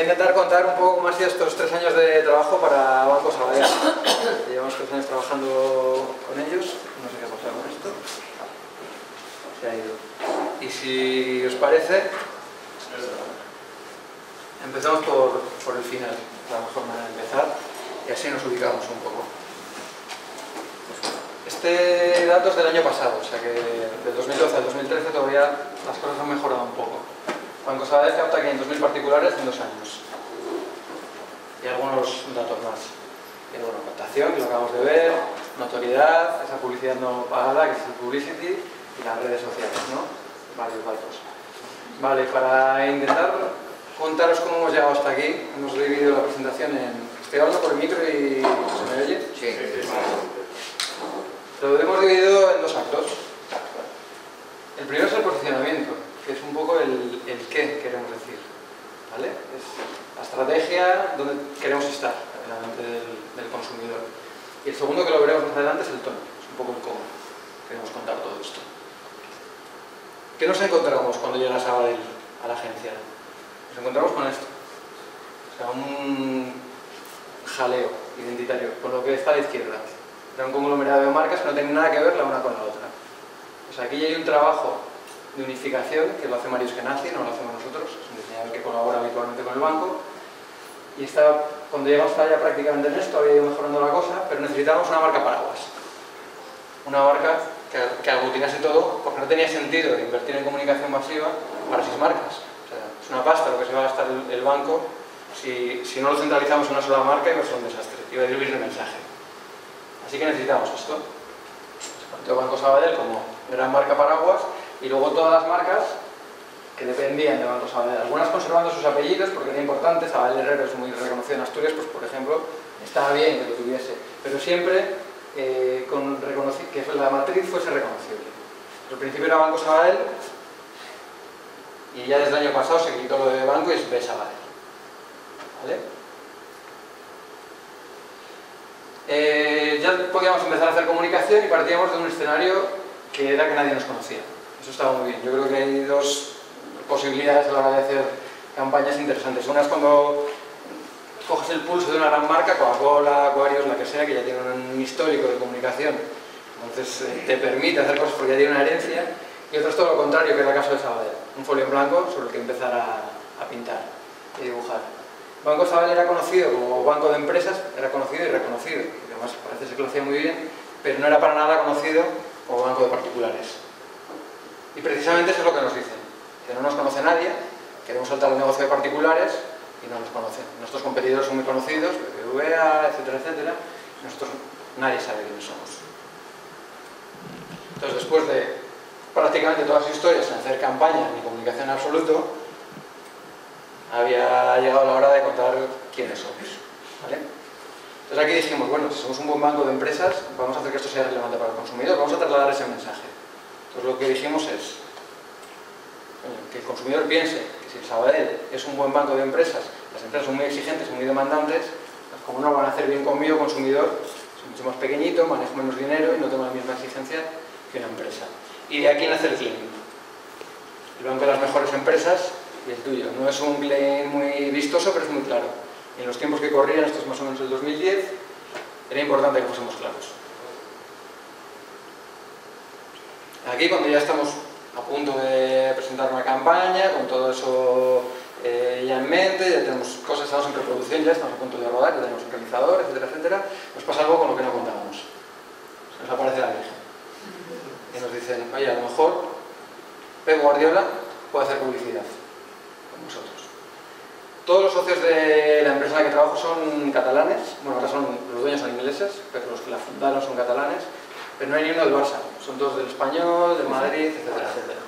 intentar contar un poco más de estos 3 años de trabajo para Banco Sabadell. Llevamos 3 años trabajando con ellos. No sé qué ha pasado con esto. Se ha ido. Y si os parece, empezamos por el final, la mejor manera de empezar, y así nos ubicamos un poco. Este dato es del año pasado, o sea que del 2012 al 2013 todavía las cosas han mejorado un poco. Banco Sabadell capta 500.000 particulares en 2 años. Y algunos datos más. Y bueno, captación, que lo acabamos de ver, notoriedad, esa publicidad no pagada, que es el publicity, y las redes sociales, ¿no? Varios datos. Vale, para intentar contaros cómo hemos llegado hasta aquí, hemos dividido la presentación en... ¿Estoy hablando por el micro y se me oye? Sí. Lo hemos dividido en 2 actos. El primero es el posicionamiento, que es un poco el qué queremos decir, ¿vale? Es la estrategia, donde queremos estar en la mente del consumidor. Y el segundo, que lo veremos más adelante, es el tono, es un poco el cómo queremos contar todo esto. ¿Qué nos encontramos cuando llega Sabadell a la agencia? Nos encontramos con esto, o sea, un jaleo identitario, con lo que está a la izquierda. Era un conglomerado de marcas que no tienen nada que ver la una con la otra. O sea, aquí hay un trabajo de unificación que lo hace Marius Kenazi, no lo hacemos nosotros, es un diseñador que colabora habitualmente con el banco. Y cuando llegamos hasta ya prácticamente en esto, había ido mejorando la cosa, pero necesitábamos una marca paraguas. Una marca que aglutinase todo, porque no tenía sentido invertir en comunicación masiva para 6 marcas. O sea, es una pasta lo que se va a gastar el banco si no lo centralizamos en una sola marca, iba a ser un desastre, iba a diluir el mensaje. Así que necesitamos esto. Se planteó Banco Sabadell como gran marca paraguas y luego todas las marcas que dependían de Banco Sabadell. Algunas conservando sus apellidos porque era importante. Sabadell Herrero es muy reconocido en Asturias, pues por ejemplo, estaba bien que lo tuviese, pero siempre que la matriz fuese reconocible. Al principio era Banco Sabadell y ya desde el año pasado se quitó lo de banco y es B Sabadell. ¿Vale? Ya podíamos empezar a hacer comunicación y partíamos de un escenario que era que nadie nos conocía. Eso estaba muy bien. Yo creo que hay 2 posibilidades a la hora de hacer campañas interesantes. Una es cuando coges el pulso de una gran marca, Coca-Cola, Aquarius, la que sea, que ya tiene un histórico de comunicación. Entonces te permite hacer cosas porque ya tiene una herencia. Y otra es todo lo contrario, que es el caso de Sabadell. Un folio en blanco sobre el que empezar a pintar y dibujar. Banco Sabadell era conocido como banco de empresas, era conocido y reconocido, y además parece ser que lo hacía muy bien, pero no era para nada conocido como banco de particulares. Y precisamente eso es lo que nos dicen, que no nos conoce nadie, queremos saltar al negocio de particulares y no nos conocen. Nuestros competidores son muy conocidos, BBVA, etcétera, etcétera, y nosotros nadie sabe quiénes somos. Entonces, después de prácticamente todas las historias sin hacer campaña ni comunicación en absoluto, había llegado la hora de contar quiénes somos, ¿vale? Entonces aquí dijimos, bueno, si somos un buen banco de empresas, vamos a hacer que esto sea relevante para el consumidor, vamos a trasladar ese mensaje. Entonces lo que dijimos es que el consumidor piense que si el Sabadell es un buen banco de empresas, las empresas son muy exigentes, muy demandantes, pues como no van a hacer bien conmigo, consumidor, soy mucho más pequeñito, manejo menos dinero y no tengo la misma exigencia que una empresa. Y de aquí nace el claim. El banco de las mejores empresas y el tuyo. No es un claim muy vistoso, pero es muy claro. Y en los tiempos que corrían, esto es más o menos el 2010, era importante que fuésemos claros. Aquí, cuando ya estamos a punto de presentar una campaña, con todo eso ya en mente, ya tenemos cosas, estamos en preproducción, ya estamos a punto de rodar, ya tenemos un realizador, etcétera, etcétera, nos pasa algo con lo que no contábamos. Nos aparece la Virgen. Y nos dicen, oye, a lo mejor Pep Guardiola puede hacer publicidad con nosotros. Todos los socios de la empresa en la que trabajo son catalanes, bueno, ahora los dueños son ingleses, pero los que la fundaron son catalanes, pero no hay ni uno del Barça, son todos del Español, del Madrid, etcétera, etcétera.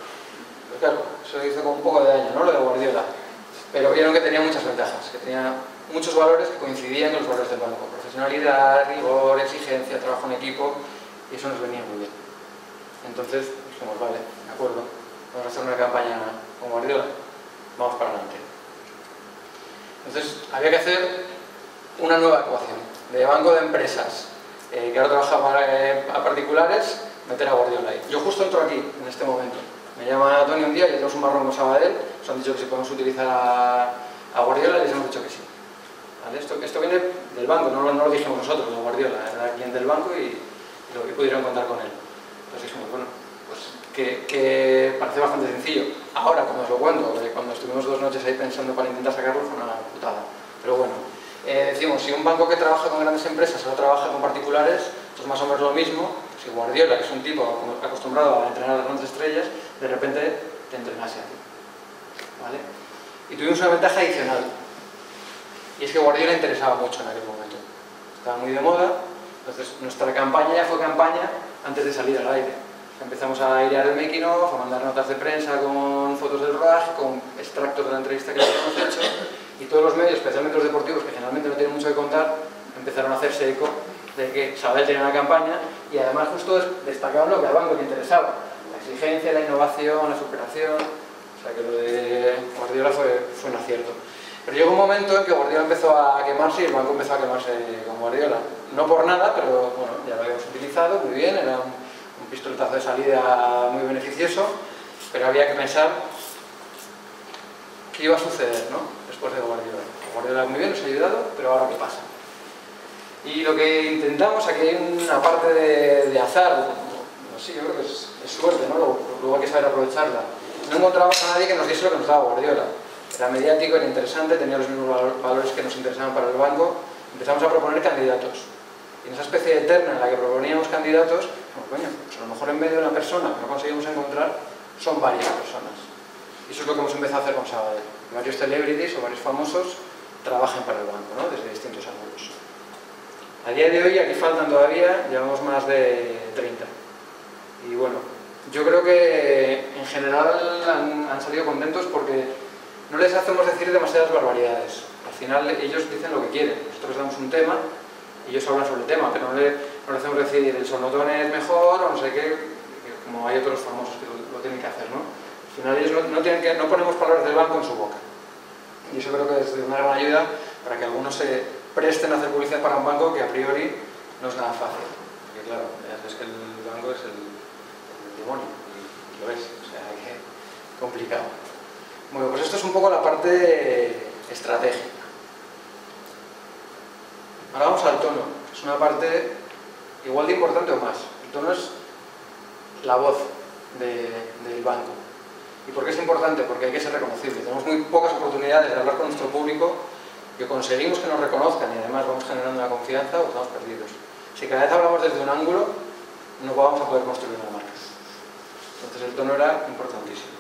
Pero claro, eso hizo como un poco de daño, ¿no? Lo de Guardiola. Pero vieron que tenía muchas ventajas, que tenía muchos valores que coincidían con los valores del banco. Profesionalidad, rigor, exigencia, trabajo en equipo, y eso nos venía muy bien. Entonces, dijimos, vale, de acuerdo, vamos a hacer una campaña con Guardiola, vamos para adelante. Entonces, había que hacer una nueva actuación de banco de empresas que ahora trabajaba a particulares, meter a Guardiola ahí. Yo justo entro aquí, en este momento. Me llama Tony un día y tenemos un marrón con Sabadell, nos han dicho que si podemos utilizar a A Guardiola les hemos dicho que sí. ¿Vale? Esto viene del banco, no lo dijimos nosotros, de Guardiola, era cliente del banco y lo que pudieron contar con él. Entonces dijimos, bueno, pues que parece bastante sencillo. Ahora, cuando os lo cuento, cuando estuvimos 2 noches ahí pensando para intentar sacarlo, fue una putada. Pero bueno, decimos, si un banco que trabaja con grandes empresas ahora trabaja con particulares, pues más o menos lo mismo. Si Guardiola, que es un tipo acostumbrado a entrenar a las grandes estrellas, de repente te entrenase a ti. ¿Vale? Y tuvimos una ventaja adicional. Y es que Guardiola interesaba mucho en aquel momento. Estaba muy de moda, entonces nuestra campaña ya fue campaña antes de salir al aire. Empezamos a airear el making of, a mandar notas de prensa con fotos del rodaje, con extractos de la entrevista que habíamos hecho, y todos los medios, especialmente los deportivos, que generalmente no tienen mucho que contar, empezaron a hacerse eco de que Sabadell tenía una campaña, y además justo destacaban lo que al banco le interesaba: la exigencia, la innovación, la superación. O sea que lo de Guardiola fue un acierto. Pero llegó un momento en que Guardiola empezó a quemarse y el banco empezó a quemarse con Guardiola. No por nada, pero bueno, ya lo habíamos utilizado muy bien, era un pistoletazo de salida muy beneficioso, pero había que pensar qué iba a suceder, ¿no?, después de Guardiola. Guardiola muy bien, nos ha ayudado, pero ahora qué pasa. Y lo que intentamos, aquí hay una parte de azar, no sé, yo creo que es suerte, ¿no? Luego hay que saber aprovecharla. No encontramos a nadie que nos diese lo que nos daba Guardiola. Era mediático, era interesante, tenía los mismos valores que nos interesaban para el banco. Empezamos a proponer candidatos. Y en esa especie de eterna en la que proponíamos candidatos, bueno, coño, pues a lo mejor en vez de una persona que no conseguimos encontrar, son varias personas. Y eso es lo que hemos empezado a hacer con Sabadell. Varios celebrities o varios famosos trabajan para el banco, ¿no?, desde distintos ángulos. A día de hoy, aquí faltan todavía, llevamos más de 30. Y bueno, yo creo que en general han salido contentos porque no les hacemos decir demasiadas barbaridades. Al final ellos dicen lo que quieren. Nosotros les damos un tema y ellos hablan sobre el tema, pero no le hacemos decir el sonotón es mejor o no sé qué, como hay otros famosos que lo tienen que hacer, ¿no? Al final ellos no ponemos palabras del banco en su boca. Y eso creo que es de una gran ayuda para que algunos se presten a hacer publicidad para un banco que a priori no es nada fácil. Porque claro, es que el banco es el demonio, y lo es, o sea, que complicado. Bueno, pues esto es un poco la parte estratégica. Ahora vamos al tono. Es una parte igual de importante o más. El tono es la voz del banco. ¿Y por qué es importante? Porque hay que ser reconocible. Tenemos muy pocas oportunidades de hablar con nuestro público, que conseguimos que nos reconozcan y además vamos generando una confianza o estamos perdidos. Si cada vez hablamos desde un ángulo, no vamos a poder construir una marca. Entonces el tono era importantísimo.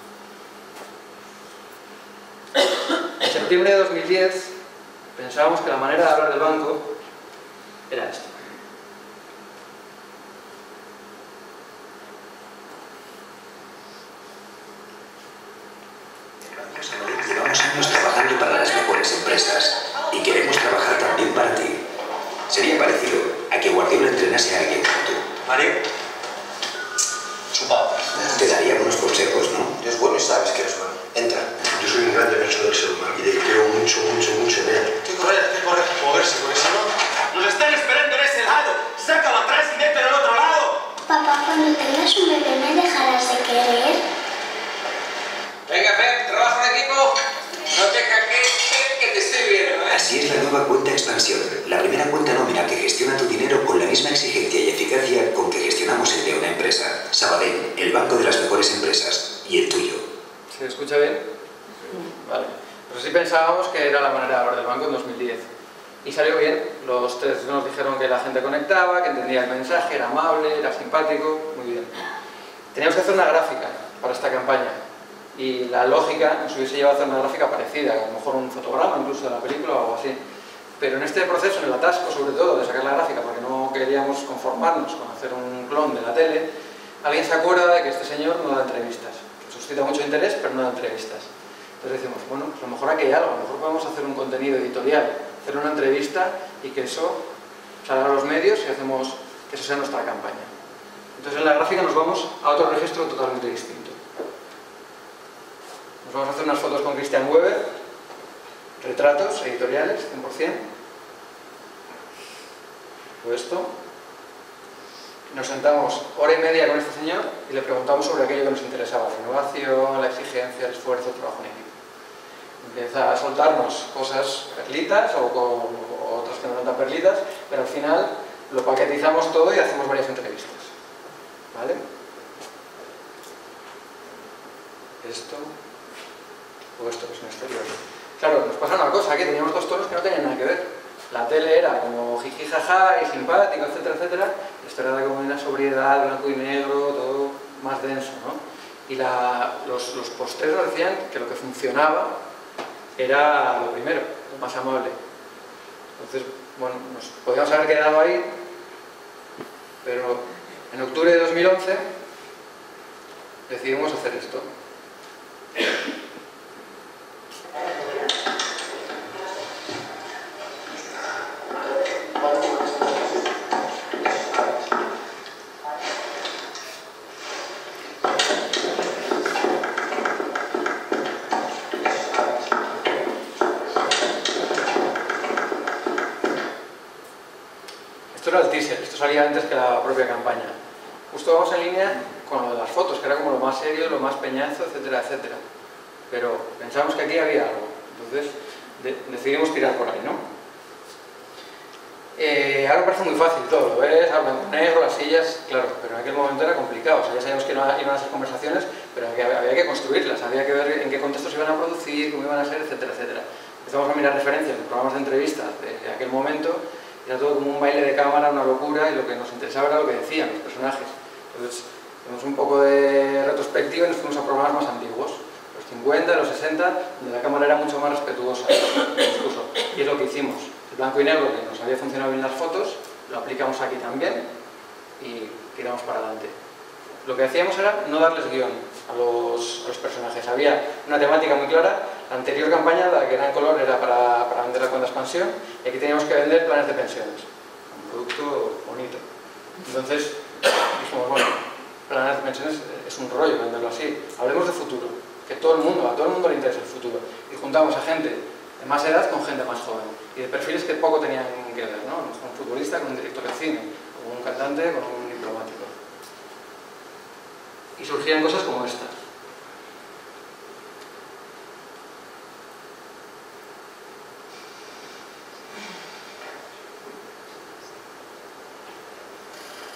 En septiembre de 2010 pensábamos que la manera de hablar del banco era esta. Llevamos años trabajando para las mejores empresas y queremos trabajar también para ti. Sería parecido a que Guardiola entrenase a alguien como tú. Mario, chupado. Te daría buenos consejos, ¿no? Eres bueno y sabes que eres bueno. Entra. Yo soy un gran defensor del ser humano y le creo mucho en él. Hay que correr, moverse, porque si no... ¡Nos están esperando en ese lado! ¡Sácalo atrás y mételo al otro lado! Papá, cuando tengas un bebé, ¿me dejarás de querer? Venga, Pep, trabajo en equipo. No te caques, que te estoy viendo, ¿eh? Así es la nueva cuenta Expansión, la primera cuenta nómina que gestiona tu dinero con la misma exigencia y eficacia con que gestionamos el de una empresa. Sabadell, el banco de las mejores empresas, y el tuyo. ¿Se escucha bien? Vale. Pues así pensábamos que era la manera de hablar del banco en 2010. Y salió bien. Los tres nos dijeron que la gente conectaba, que entendía el mensaje, era amable, era simpático. Muy bien. Teníamos que hacer una gráfica para esta campaña. Y la lógica nos hubiese llevado a hacer una gráfica parecida, a lo mejor un fotograma incluso de la película o algo así. Pero en este proceso, en el atasco sobre todo, de sacar la gráfica, porque no queríamos conformarnos con hacer un clon de la tele, alguien se acuerda de que este señor no da entrevistas. Suscita mucho interés, pero no da entrevistas. Entonces decimos, bueno, pues a lo mejor aquí hay algo, a lo mejor podemos hacer un contenido editorial, hacer una entrevista y que eso salga a los medios y hacemos que eso sea nuestra campaña. Entonces en la gráfica nos vamos a otro registro totalmente distinto. Nos vamos a hacer unas fotos con Christian Weber, retratos editoriales, 100%. Todo esto. Nos sentamos hora y media con este señor y le preguntamos sobre aquello que nos interesaba, la innovación, la exigencia, el esfuerzo, el trabajo en equipo. Empieza a soltarnos cosas perlitas o otras que no son tan perlitas, pero al final lo paquetizamos todo y hacemos varias entrevistas. ¿Vale? Esto o esto es un exterior. Claro, nos pasa una cosa, que teníamos dos tonos que no tenían nada que ver. La tele era como jiji jaja y simpático, etcétera, etcétera. Esto era como una sobriedad, blanco y negro, todo más denso, ¿no? Y los postreros decían que lo que funcionaba era lo primero, lo más amable. Entonces, bueno, nos podíamos haber quedado ahí, pero en octubre de 2011 decidimos hacer esto. Esto era el teaser, esto salía antes que la propia campaña. Justo vamos en línea con lo de las fotos, que era como lo más serio, lo más peñazo, etcétera, etcétera. Pero pensamos que aquí había algo, entonces decidimos tirar por ahí, ¿no? Ahora parece muy fácil todo, lo ves, a blanco negro, las sillas, claro, pero en aquel momento era complicado, o sea, ya sabíamos que iban a ser conversaciones, pero había que construirlas, había que ver en qué contextos se iban a producir, cómo iban a ser, etcétera, etcétera. Empezamos a mirar referencias en programas de entrevistas de aquel momento. Era todo como un baile de cámara, una locura, y lo que nos interesaba era lo que decían los personajes. Entonces, hicimos un poco de retrospectiva y nos fuimos a programas más antiguos, los 50, los 60, donde la cámara era mucho más respetuosa, incluso. Y es lo que hicimos. El blanco y negro, que nos había funcionado bien las fotos, lo aplicamos aquí también y tiramos para adelante. Lo que hacíamos era no darles guión a los personajes. Había una temática muy clara. La anterior campaña, la que era en color, era para vender la cuenta expansión, y aquí teníamos que vender planes de pensiones. Un producto bonito. Entonces, dijimos, bueno, planes de pensiones es un rollo venderlo así. Hablemos de futuro, que a todo el mundo le interesa el futuro. Y juntamos a gente de más edad con gente más joven. Y de perfiles que poco tenían que ver, ¿no? Un futbolista con un director de cine, con un cantante con un diplomático. Y surgían cosas como esta.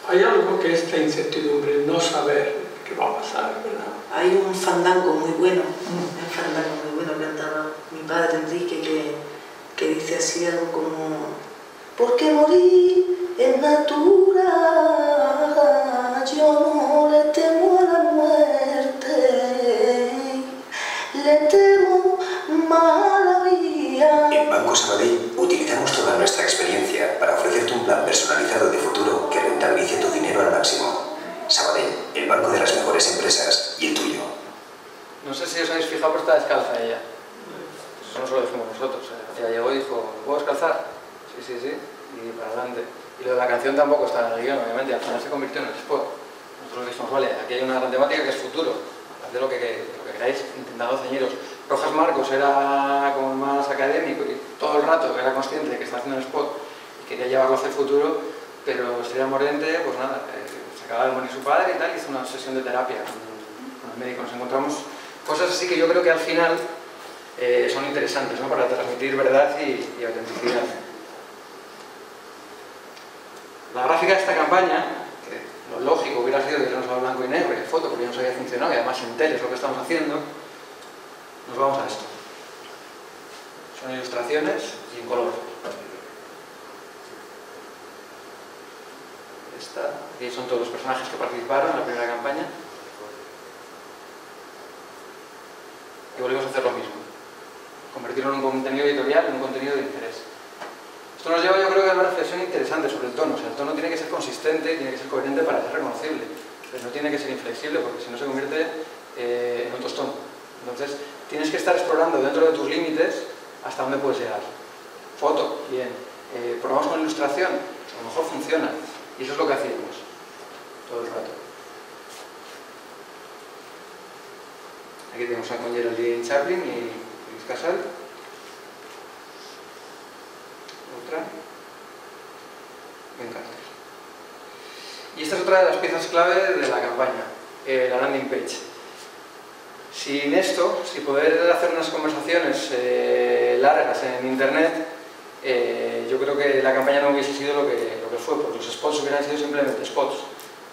Hay algo que es esta incertidumbre, no saber qué va a pasar, ¿verdad? Hay un fandango muy bueno, cantaba mi padre Enrique, que dice así algo como: porque morir es natural, yo no le temo a la muerte, le temo más a la vida. En Banco Sabadell utilizamos toda nuestra experiencia para ofrecerte un plan personalizado de futuro que rentabilice tu dinero al máximo. Sabadell, el banco de las mejores empresas y el tuyo. No sé si os habéis fijado, pero está descalza ella. Eso no se lo dijimos nosotros. Ella llegó y dijo, ¿puedo descalzar? Sí, y para adelante. Y lo de la canción tampoco está en el guión, obviamente, y al final se convirtió en el spot. Nosotros dijimos, vale, aquí hay una gran temática que es futuro. Haz de lo que queráis, intentando ceñiros. Rojas Marcos era como más académico y todo el rato era consciente de que estaba haciendo un spot y quería llevarlo hacia el futuro, pero Estrella Morente, pues nada, se acaba de morir su padre y tal, hizo una sesión de terapia con el médico. Nos encontramos cosas así que yo creo que al final son interesantes, ¿no? Para transmitir verdad y autenticidad. La gráfica de esta campaña, que lo lógico hubiera sido que hubiéramos dado blanco y negro y de foto, porque ya nos había funcionado y además en tele es lo que estamos haciendo, nos vamos a esto. Son ilustraciones y en color. Aquí son todos los personajes que participaron en la primera campaña. Y volvemos a hacer lo mismo. Convertirlo en un contenido editorial, en un contenido de interés. Esto nos lleva, yo creo, a una reflexión interesante sobre el tono. O sea, el tono tiene que ser consistente, tiene que ser coherente para ser reconocible. Pero no tiene que ser inflexible porque si no se convierte en un tostón. Entonces, tienes que estar explorando dentro de tus límites hasta dónde puedes llegar. Foto, bien. Probamos con ilustración, a lo mejor funciona. Y eso es lo que hacíamos todo el rato. Aquí tenemos a Geraldine Chaplin y Luis Casal. Otra. Ben Carter. Y esta es otra de las piezas clave de la campaña, la landing page. sin esto, sin poder hacer unas conversaciones largas en internet, yo creo que la campaña no hubiese sido lo que fue, porque los spots hubieran sido simplemente spots.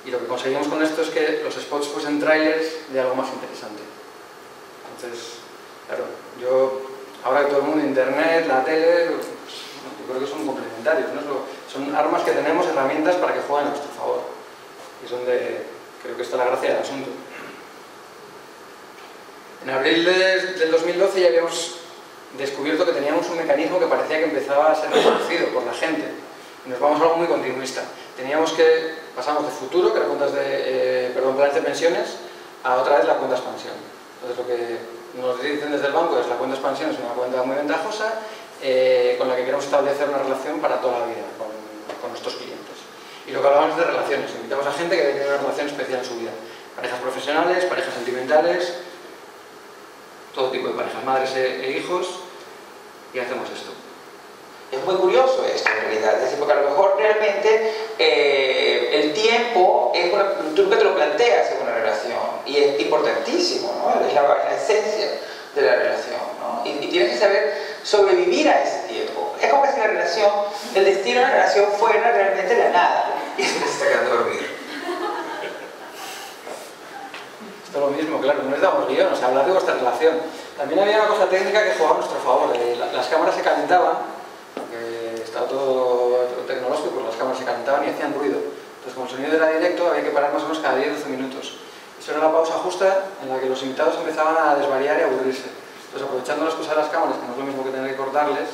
Y lo que conseguimos con esto es que los spots fuesen trailers de algo más interesante. Entonces, claro, ahora que todo el mundo, internet, la tele, pues, yo creo que son complementarios, ¿no? Son armas que tenemos, herramientas para que jueguen a nuestro favor. Y es donde creo que está la gracia del asunto. En abril del 2012 ya habíamos descubierto que teníamos un mecanismo que parecía que empezaba a ser reconocido por la gente. Y nos vamos a algo muy continuista. Pasamos de futuro, que era planes de pensiones, a otra vez la cuenta expansión. Entonces lo que nos dicen desde el banco es la cuenta expansión es una cuenta muy ventajosa con la que queremos establecer una relación para toda la vida con nuestros clientes. Y lo que hablamos es de relaciones. Invitamos a gente que tiene una relación especial en su vida. Parejas profesionales, parejas sentimentales, todo tipo de parejas, madres e hijos, y hacemos esto. Es muy curioso esto en realidad, es decir, porque a lo mejor realmente el tiempo, tú nunca te lo planteas en una relación, y es importantísimo, ¿no? Es la esencia de la relación, ¿no? Y tienes que saber sobrevivir a ese tiempo. Es como que si el destino de la relación fuera realmente la nada. Y se está quedando a dormir. Esto es lo mismo, claro, no necesitamos guión, o sea, hablar de vuestra relación. También había una cosa técnica que jugaba a nuestro favor. Las cámaras se calentaban, porque estaba todo tecnológico, pues las cámaras se calentaban y hacían ruido. Entonces, como el sonido era directo, había que parar más o menos cada 10-12 minutos. Eso era la pausa justa en la que los invitados empezaban a desvariar y a aburrirse. Entonces, aprovechando la excusa de las cámaras, que no es lo mismo que tener que cortarles,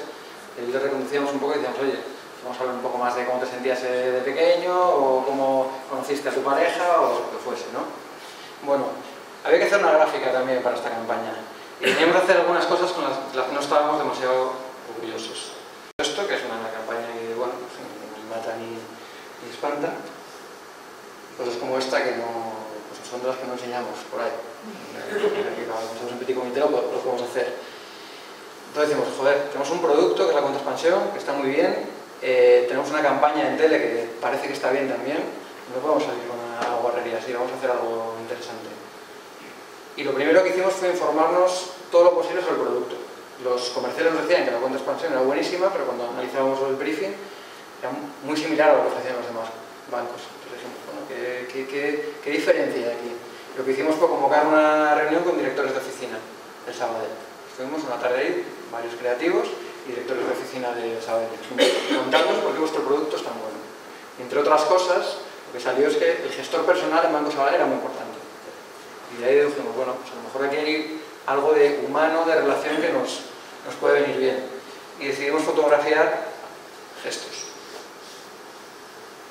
les reconducíamos un poco y decíamos, oye, vamos a hablar un poco más de cómo te sentías de pequeño, o cómo conociste a tu pareja, o lo que fuese, ¿no? Bueno, había que hacer una gráfica también para esta campaña. Y teníamos que hacer algunas cosas con las que no estábamos demasiado orgullosos. Esto, que es una campaña que, bueno, pues, ni mata ni espanta. Cosas como esta que no, pues son de las que no enseñamos por ahí. Cuando estamos en petit comité lo podemos hacer. Entonces decimos, joder, tenemos un producto que es la cuenta expansión, que está muy bien. Tenemos una campaña en tele que parece que está bien también. No podemos salir con una guarrería así, vamos a hacer algo interesante. Y lo primero que hicimos fue informarnos todo lo posible sobre el producto. Los comerciales nos decían que la cuenta expansión era buenísima, pero cuando analizábamos el briefing era muy similar a lo que ofrecían los demás bancos. Entonces dijimos, bueno, ¿qué diferencia hay aquí? Lo que hicimos fue convocar una reunión con directores de oficina del Sabadell. Estuvimos una tarde ahí, varios creativos y directores de oficina del Sabadell, contándonos por qué vuestro producto es tan bueno. Y entre otras cosas, lo que salió es que el gestor personal en Banco Sabadell era muy importante. Y de ahí dedujimos, bueno, pues a lo mejor aquí hay algo de humano, de relación que nos puede venir bien. Y decidimos fotografiar gestos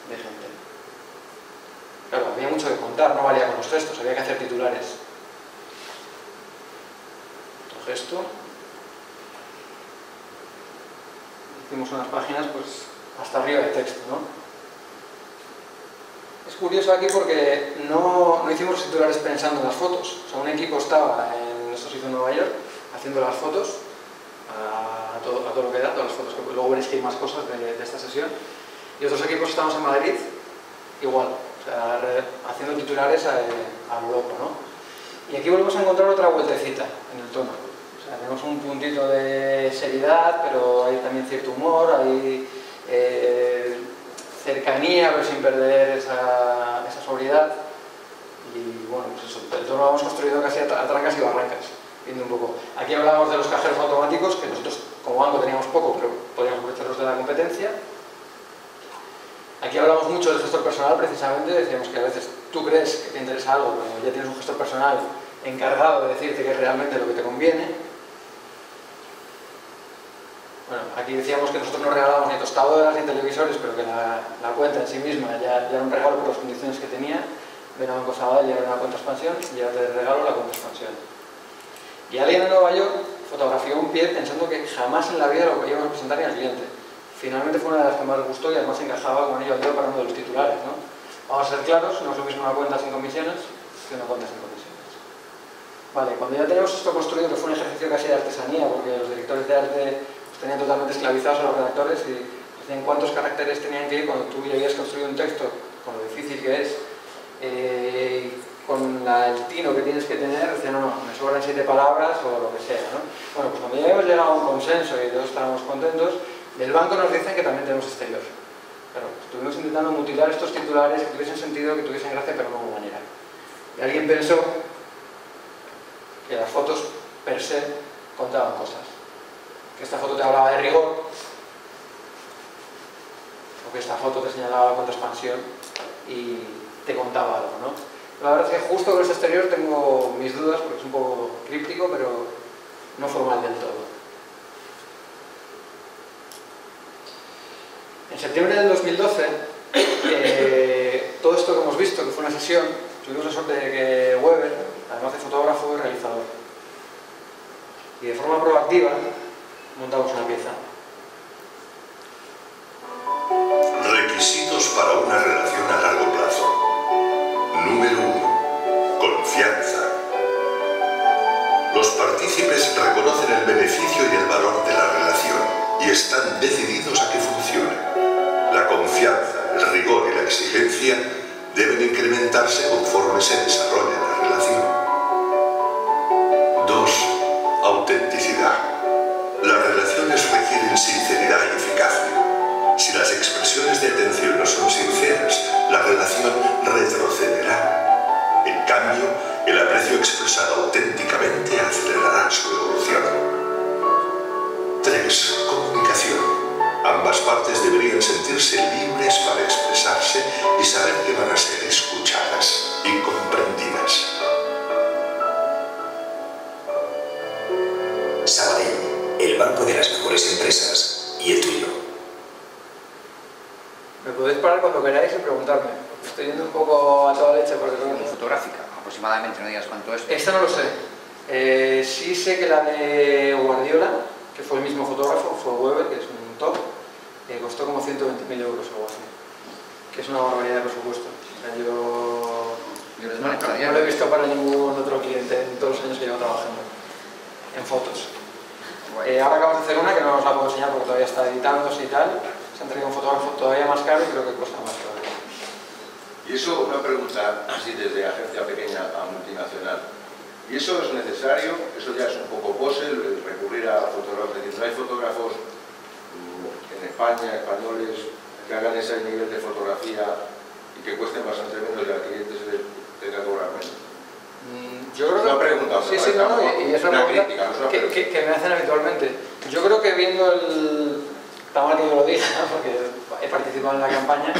de gente. Claro, había mucho que contar, no valía con los gestos, había que hacer titulares. Otro gesto. Hicimos unas páginas, pues, hasta arriba de texto, ¿no? Es curioso aquí porque no hicimos los titulares pensando en las fotos. O sea, un equipo estaba esto se hizo en Nueva York, haciendo las fotos, a todo lo que da, todas las fotos, que luego veréis que hay más cosas de esta sesión. Y otros equipos estamos en Madrid, igual, o sea, haciendo titulares a Europa, ¿no? Y aquí volvemos a encontrar otra vueltecita en el tono. O sea, tenemos un puntito de seriedad, pero hay también cierto humor, hay cercanía, pero sin perder esa sobriedad. Y bueno, pues eso, el tono lo hemos construido casi a trancas y barrancas, viendo un poco. Aquí hablábamos de los cajeros automáticos, que nosotros como banco teníamos poco, pero podíamos aprovecharlos de la competencia. Aquí hablamos mucho del gestor personal, precisamente, decíamos que a veces tú crees que te interesa algo, pero ya tienes un gestor personal encargado de decirte que es realmente lo que te conviene. Bueno, aquí decíamos que nosotros no regalábamos ni tostadoras ni televisores, pero que la cuenta en sí misma ya era un regalo por las condiciones que tenía. Ven a Banco Sabadell, ya era una cuenta expansión, y ya te regalo la cuenta expansión. Y alguien en Nueva York fotografió un pie pensando que jamás en la vida lo íbamos a presentar ni al cliente. Finalmente fue una de las que más le gustó y además encajaba con ello al dedo para uno de los titulares, ¿no? Vamos a ser claros, no es lo mismo una cuenta sin comisiones que una cuenta sin comisiones. Vale, cuando ya tenemos esto construido, que fue un ejercicio casi de artesanía, porque los directores de arte los tenían totalmente esclavizados a los redactores y decían cuántos caracteres tenían que ir cuando tú ya habías construido un texto, con lo difícil que es, con el tino que tienes que tener, dice, no, me sobran 7 palabras o lo que sea, ¿no? Bueno, pues cuando ya hemos llegado a un consenso y todos estábamos contentos, del banco nos dicen que también tenemos exterior. Claro, estuvimos intentando mutilar estos titulares que tuviesen sentido, que tuviesen gracia, pero no hubo manera. Y alguien pensó que las fotos per se contaban cosas. Que esta foto te hablaba de rigor, o que esta foto te señalaba la cuenta expansión y te contaba algo, ¿no? La verdad es que justo con este exterior tengo mis dudas, porque es un poco críptico, pero no formal del todo. En septiembre del 2012, todo esto que hemos visto, que fue una sesión, tuvimos la suerte de que Weber, además de fotógrafo, es realizador. Y de forma proactiva, montamos una pieza. Requisitos para una relación a largo plazo. Número 1. Confianza. Los partícipes reconocen el beneficio y el valor de la relación y están decididos a que funcione. La confianza, el rigor y la exigencia deben incrementarse conforme se desarrolla la relación. 2. Autenticidad. Las relaciones requieren sinceridad y eficacia. Si las expresiones de atención no son sinceras, la relación retrocederá. En cambio, el aprecio expresado auténticamente acelerará su evolución. 3. Comunicación. Ambas partes deberían sentirse libres para expresarse y saber que van a ser escuchadas y comprendidas. Sabadell, el banco de las mejores empresas y el tuyo. Me podéis parar cuando queráis y preguntarme. Estoy yendo un poco a toda leche porque creo que... Fotográfica, aproximadamente, no digas cuánto es. Esta no lo sé. Sí sé que la de Guardiola, que fue el mismo fotógrafo, fue Weber, que es un top, costó como 120.000 euros o algo así. Que es una barbaridad de presupuesto. O sea, yo no lo he visto para ningún otro cliente en todos los años que llevo trabajando en fotos. Ahora acabamos de hacer una que no os la puedo enseñar porque todavía está editándose y tal. Se han traído un fotógrafo todavía más caro y creo que cuesta más todavía. Y eso, una pregunta así desde agencia pequeña a multinacional. ¿Y eso es necesario? ¿Eso ya es un poco pose, el recurrir a fotógrafos? Es decir, ¿no hay fotógrafos en España, españoles, que hagan ese nivel de fotografía y que cuesten bastante menos y al cliente se le tenga que cobrar menos? Yo creo que... Una pregunta, sí, sí, no, y es una pregunta crítica, no es una pregunta. que me hacen habitualmente. Yo creo que viendo el... Está mal que yo lo diga, porque he participado en la campaña,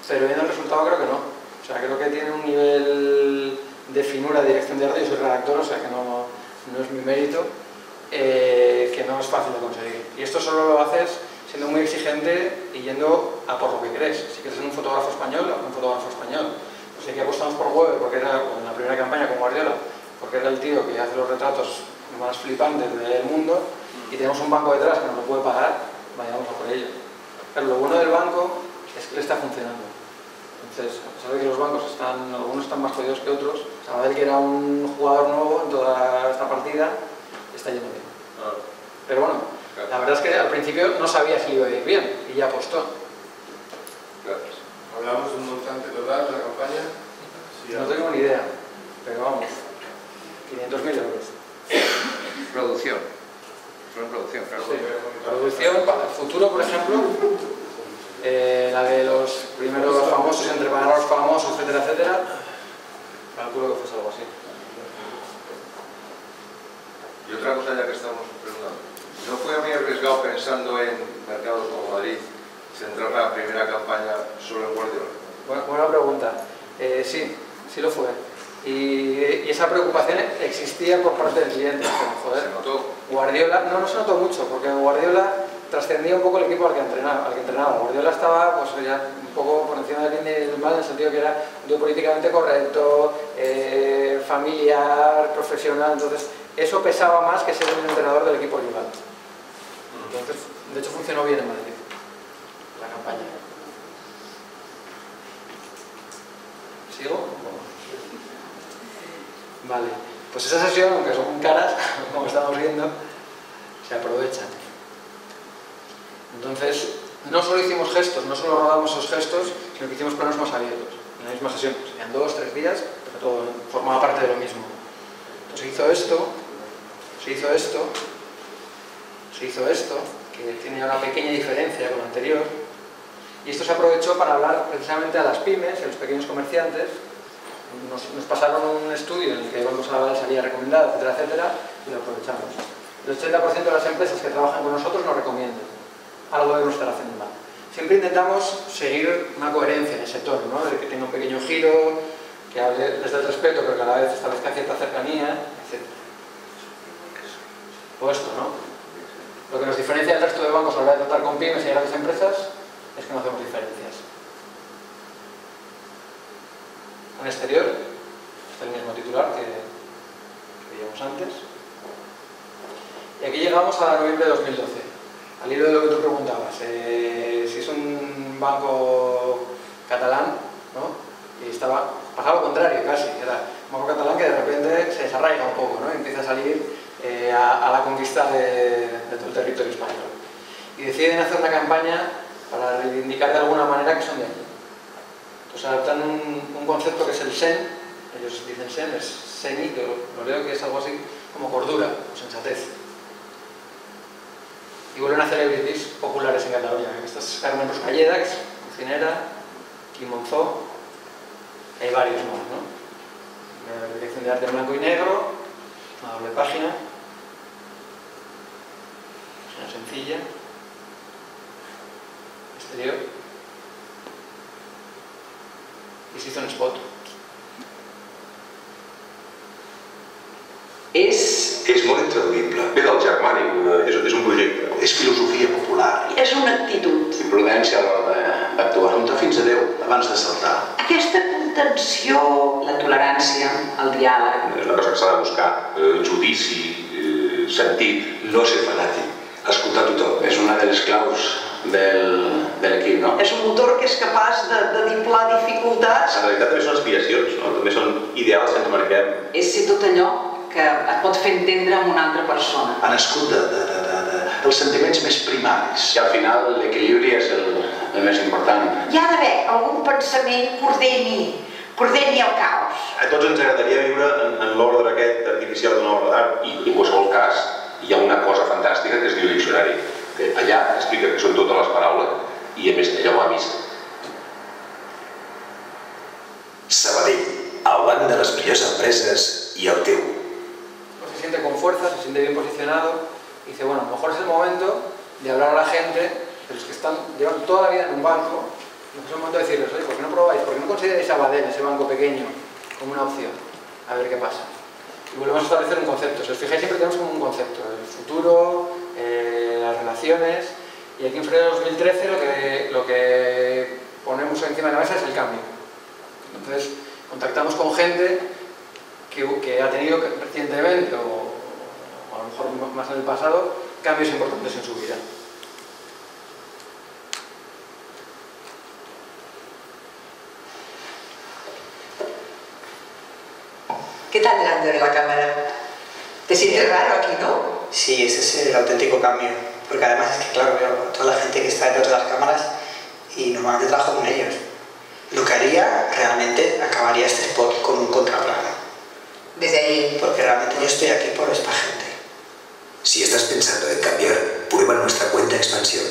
pero viendo el resultado creo que no. O sea, creo que tiene un nivel de finura de dirección de arte, yo soy redactor, o sea que no es mi mérito, que no es fácil de conseguir. Y esto solo lo haces siendo muy exigente y yendo a por lo que crees. Si quieres ser un fotógrafo español, un fotógrafo español. Pues aquí apostamos por Weber, porque era en la primera campaña con Guardiola, porque era el tío que hace los retratos más flipantes del mundo, y tenemos un banco detrás que nos lo puede pagar, vayamos a por ello. Pero lo bueno del banco es que le está funcionando. Entonces, a pesar de que los bancos algunos están más jodidos que otros, Sabadell, que era un jugador nuevo en toda esta partida, está yendo bien. Pero bueno, la verdad es que al principio no sabía si iba a ir bien y ya apostó. Gracias. ¿Hablamos de un montante total de la campaña? Sí, no tengo ni idea, pero vamos, 500.000 euros. Producción. Solo producción, claro. Sí. Producción, para el futuro, por ejemplo, la de los primeros famosos, entre pagaros famosos, etcétera, etcétera, calculo que fuese algo así. Y otra cosa ya que estamos preguntando, ¿no fue a mí arriesgado pensando en mercados como Madrid centrar la primera campaña solo en Guardiola? Buena pregunta. Sí lo fue. Y esa preocupación existía por parte del cliente. Joder, ¿Se notó? Guardiola, no se notó mucho, porque Guardiola trascendía un poco el equipo al que entrenaba. Guardiola estaba pues, ya un poco por encima del bien y del mal, en el sentido que era un tío políticamente correcto, familiar, profesional. Entonces, eso pesaba más que ser un entrenador del equipo rival. Entonces, de hecho, funcionó bien en Madrid la campaña. ¿Sigo? Vale, pues esa sesión, aunque son caras, como estamos viendo, se aprovechan. Entonces, no solo hicimos gestos, no solo rodamos esos gestos, sino que hicimos planos más abiertos. en la misma sesión, serían 2 o 3 días, pero todo formaba parte de lo mismo. Entonces se hizo esto, que tiene ya una pequeña diferencia con lo anterior, y esto se aprovechó para hablar precisamente a las pymes y a los pequeños comerciantes. Nos pasaron un estudio en el que el Banco Sabadell salía recomendado, etcétera, etcétera, y lo aprovechamos. El 80% de las empresas que trabajan con nosotros nos recomiendan. Algo debemos estar haciendo mal. Siempre intentamos seguir una coherencia en ese tono, ¿no? De que tenga un pequeño giro, que hable desde el respeto, pero que a la vez establezca cierta cercanía, etc. Todo esto, ¿no? Lo que nos diferencia del resto de bancos a la hora de tratar con pymes y grandes empresas es que no hacemos diferencias. En exterior, está el mismo titular que veíamos antes. Y aquí llegamos a noviembre de 2012. Al hilo de lo que tú preguntabas, si es un banco catalán, ¿no? Y pasaba lo contrario casi, era un banco catalán que de repente se desarraiga un poco, ¿no? Y empieza a salir a la conquista de todo el territorio español. Y deciden hacer una campaña para reivindicar de alguna manera que son de allí. Entonces adaptan un concepto que es el SEN, ellos dicen SEN, es SENI, lo leo que es algo así como cordura o sensatez. Y vuelven a hacer celebrities populares en Cataluña. Esta es Carmen Ruscalleda, que es cocinera, Quim Monzó, hay varios más, ¿no? La dirección de arte en blanco y negro, una doble página, una sencilla, exterior, i se hizo en spot. És molt intraduïble. Ve del germànic, és un projecte. És filosofia popular. És una actitud. I prudència a l'hora d'actuar. Comptar fins a 10 abans de saltar. Aquesta contenció, la tolerància, el diàleg. És una cosa que s'ha de buscar. Judici, sentit. No ser fanàtic. Escoltar tothom. És una de les claus de l'equip, no? És un motor que és capaç de diplar dificultats. En realitat també són aspiracions, no? També són ideals que ens marquem. És ser tot allò que et pot fer entendre amb una altra persona. Ha nascut dels sentiments més primaris. I al final l'equilibri és el més important. Hi ha d'haver algun pensament que ordeni el caos. A tots ens agradaria viure en l'ordre aquest artificial d'una obra d'art i en qualsevol cas hi ha una cosa fantàstica que es diu diccionari. Allà explica que són totes les paraules i a més allà ho ha vist. Sabadell, el banc de les millors empreses i el teu. Se siente con fuerza, se siente bien posicionado y dice, bueno, a lo mejor es el momento de hablar a la gente, de los que llevan toda la vida en un banco, es el momento de decirles, oye, ¿por qué no probáis? ¿Por qué no consideráis Sabadell, ese banco pequeño, como una opción? A ver qué pasa. Y volvemos a establecer un concepto. Si os fijáis, siempre tenemos como un concepto, el futuro, las relaciones, y aquí en febrero de 2013 lo que ponemos encima de la mesa es el cambio. Entonces, contactamos con gente que ha tenido recientemente, o a lo mejor más en el pasado, cambios importantes en su vida. ¿Qué tal delante de la cámara? ¿Te sientes raro aquí, no? Sí, ese es el auténtico cambio. Porque además es que, claro, veo toda la gente que está detrás de las cámaras y normalmente trabajo con ellos. Lo que haría, realmente, acabaría este spot con un contraplano. Desde ahí. Porque realmente yo estoy aquí por esta gente. Si estás pensando en cambiar, prueba nuestra cuenta Expansión.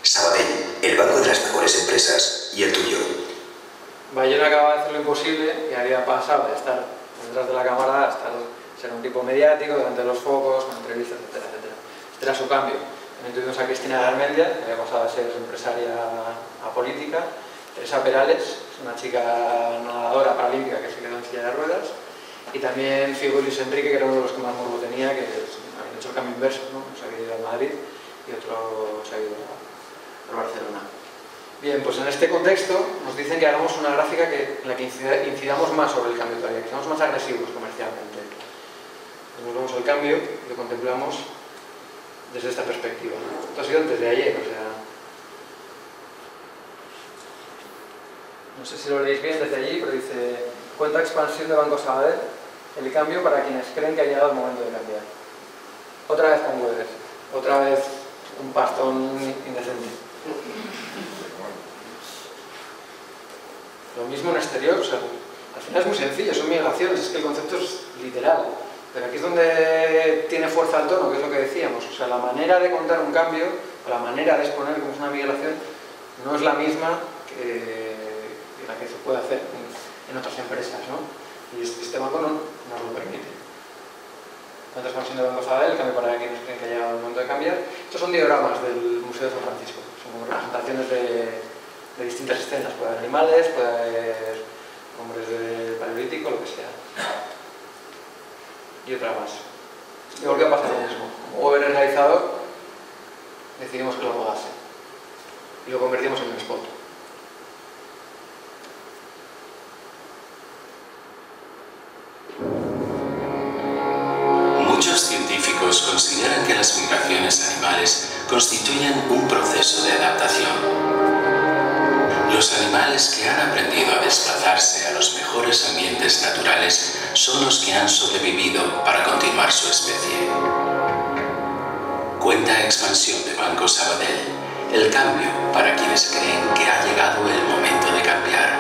Sabadell, el banco de las mejores empresas y el tuyo. Bayona acaba de hacer lo imposible y había pasado de estar detrás de la cámara a ser un tipo mediático, delante de los focos, con entrevistas, etcétera, etcétera. Este era su cambio. También tuvimos a Cristina Garmendia, que había pasado a ser empresaria a política. Teresa Perales, es una chica nadadora paralímpica que se quedó en silla de ruedas. Y también Figo Luis Enrique, que era uno de los que más morbo tenía, que habían hecho el cambio inverso, ¿no? Se había ido a Madrid y otro se ha ido a Barcelona. Bien, pues en este contexto nos dicen que hagamos una gráfica en la que incidamos más sobre el cambio todavía, que seamos más agresivos comercialmente. Nos vemos el cambio y lo contemplamos desde esta perspectiva. Esto ha sido antes de ayer, o sea... No sé si lo leéis bien desde allí, pero dice: cuenta Expansión de Banco Sabadell, el cambio para quienes creen que ha llegado el momento de cambiar. Otra vez con Weber, otra vez un pastón indecente. Lo mismo en exterior, o sea, al final es muy sencillo, son migraciones, es que el concepto es literal. Pero aquí es donde tiene fuerza el tono, que es lo que decíamos. O sea, la manera de contar un cambio, o la manera de exponer cómo es una migración, no es la misma que la que se puede hacer en otras empresas, ¿no? Y este banco no nos lo permite. Cuando estamos en el Banco Sabadell, cambio para quienes creen que ha llegado el momento de cambiar. Estos son dioramas del Museo de San Francisco. Son como representaciones de distintas escenas. Puede haber animales, puede haber hombres del Paleolítico, lo que sea. Y otra más. Y volvió a pasar lo mismo. Como hubo el realizador, decidimos que lo rodase. Y lo convertimos en un spot. Muchos científicos consideran que las migraciones animales constituyen un proceso de adaptación. Los animales que han aprendido a desplazarse a los mejores ambientes naturales son los que han sobrevivido para continuar su especie. Cuenta Expansión de Banco Sabadell, el cambio para quienes creen que ha llegado el momento de cambiar.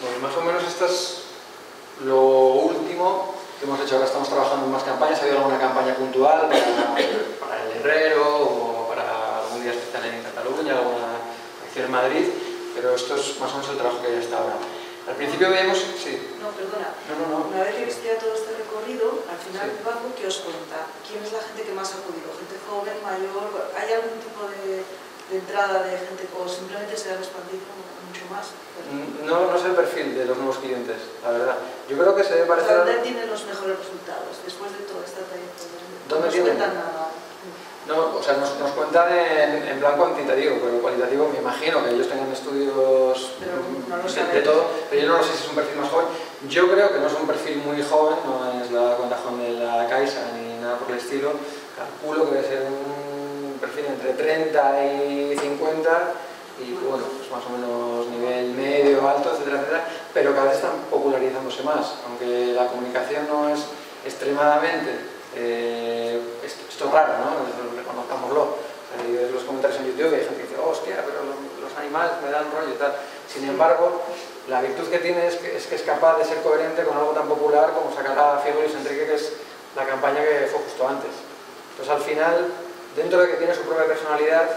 Bueno, más o menos esto es lo último que hemos hecho. Ahora estamos trabajando en más campañas. Ha habido alguna campaña puntual para el herrero o para algún día especial en Cataluña, alguna acción en Madrid, pero esto es más o menos el trabajo que hay hasta ahora. Al principio veíamos... Sí. No, perdona. No. Una vez que viste ya todo este recorrido, al final del banco, ¿qué os cuenta? ¿Quién es la gente que más ha acudido? ¿Gente joven, mayor? ¿Hay algún tipo de entrada de gente o simplemente se han expandido mucho más? No sé el perfil de los nuevos clientes, la verdad. Yo creo que se debe parecer... ¿Dónde tienen los mejores resultados después de toda esta trayectoria? ¿Dónde tienen? ¿Nos cuentan nada? No, o sea, nos cuentan en plan cuantitativo, pero cualitativo me imagino que ellos tengan estudios de todo, pero yo no sé si es un perfil más joven. Yo creo que no es un perfil muy joven, no es la cuenta joven de la Caixa ni nada por el estilo. Calculo que debe ser un perfil entre 30 y 50 y bueno, pues más o menos nivel medio, alto, etcétera, etcétera, pero cada vez están popularizándose más, aunque la comunicación no es extremadamente... esto es raro, ¿no? Reconozcámoslo. O sea, y ves los comentarios en YouTube y hay gente que dice, hostia, pero los animales me dan rollo y tal. Sin embargo, la virtud que tiene es que es capaz de ser coherente con algo tan popular como sacar a Fiego Luis Enrique, que es la campaña que fue justo antes. Entonces, al final, dentro de que tiene su propia personalidad,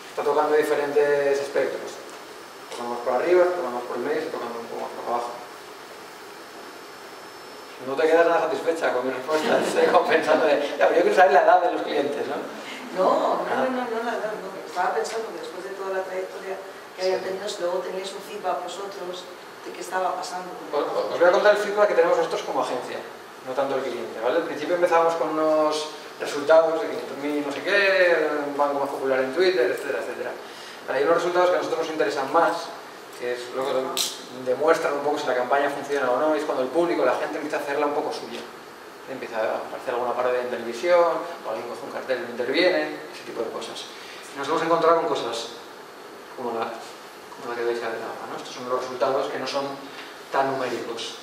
está tocando diferentes espectros. Tocamos por arriba, tocamos por el medio y tocando un poco más por abajo. No te quedas nada satisfecha con mi respuesta, estoy compensando de... Ya, pero yo quiero saber la edad de los clientes, ¿no? No, la edad, no. Estaba pensando que después de toda la trayectoria que hayan tenido, luego teníais un feedback vosotros de qué estaba pasando. Os voy a contar el feedback que tenemos nosotros como agencia, no tanto el cliente, ¿vale? Al principio empezábamos con unos resultados de 500.000 no sé qué, un banco más popular en Twitter, etcétera, etcétera. Hay unos resultados que a nosotros nos interesan más, que es lo que demuestran un poco si la campaña funciona o no, es cuando el público, la gente empieza a hacerla un poco suya. Empieza a aparecer alguna parodia en televisión, o alguien coge un cartel y no interviene, ese tipo de cosas. Y nos hemos encontrado con cosas como la que veis ahora, ¿no? Estos son los resultados que no son tan numéricos.